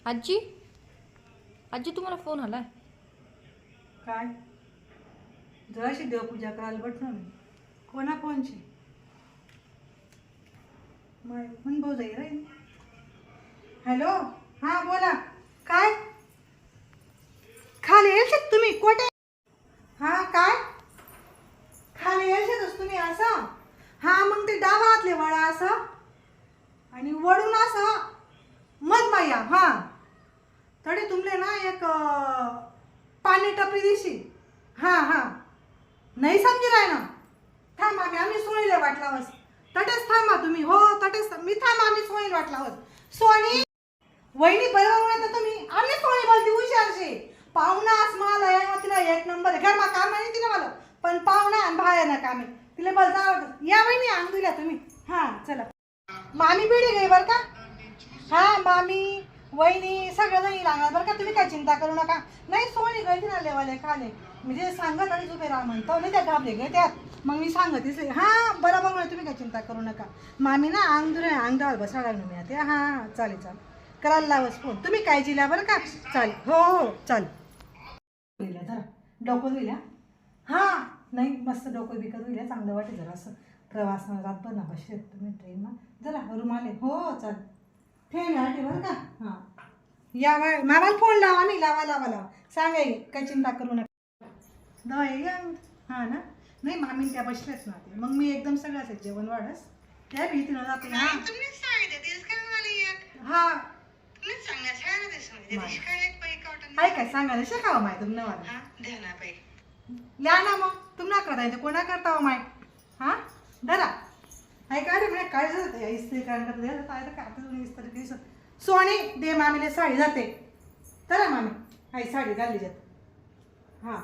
आजी आजी तुम्हाला फोन आलाय काय जराशी देवपूजा करायला बसलो मी. कोणा फोनची पण भाऊ जाई रे. हॅलो हां बोला. काय खाली येशील तुम्ही कोठे? हां काय खाली येशीलच तुम्ही असं? हां मग ते डावा हातले वळा असं आणि वळून असं मध माया. हां तडे तुमले ना एक पाणी टपरी दिशी. हां हां नाही समजी राय ना. थांबा आम्ही सोनीला वाटला बस. तटेच थांबा तुम्ही. हो तटेच मी थांबा आम्ही सोनीला वाटला बस. सोनी वहिनी बरोबर म्हणता तुम्ही. आम्ही सोनी बोलती हुशारशी. पाहुणा मला या तिला एक नंबर आहे. घर मा काम नाही तिला मला पण पाहुणा आणि बाहेर ना कामे तिला बोलता आवडत. या वहिनी अंग दिल्या तुम्ही. हां चला मामी बिडी गई बरं का. हां मामी वहिनी सगळेजणी लागणार बरं का. तुम्ही काय चिंता करू नका. नाही सोनी गळती ना लेवाले खाले म्हणजे सांगत आणि उभे राहा म्हणतो नाही त्या घाबले गे त्यात मग मी सांगत हां बरोबर म्हणे तुम्ही काय चिंता करू नका. मामी ना अंग दुरे अंग डाळ बसाडा मी आता. हां चालेल चालेल करायला लावस फोन. तुम्ही काय जिल्या बरं का. चालेल हो हो चालेल. दिल्या जरा डोकं दिल्या. हां नाही मस्त डोकं बिकत दिल्या चांगलं वाटे जरा असं प्रवास रातभर ना बसले तुम्ही ट्रेनला जरा रुमाले. हो चालेल फेन वाटे बरं का. हां या मामाला फोन लावा नाही लावा लावा लावा सांगाय काय चिंता करू नका. दवा या हां ना नाही मामी त्या बसल्याच ना ते मग मी एकदम सगळ्याच जेवण वाढस त्या भीतीनं जाते. हां हां आहे काय सांगायला शिकावं माय तुम नवाला ल्या ना मग तुम ना करता येते कोणा करता हो माय. हां धरा आहे का रे म्हणजे काय जात इस्त्री करता इस्त्री सोनी दे मामीला साडी जाते. धरा मामी आई साडी घालली जात. हां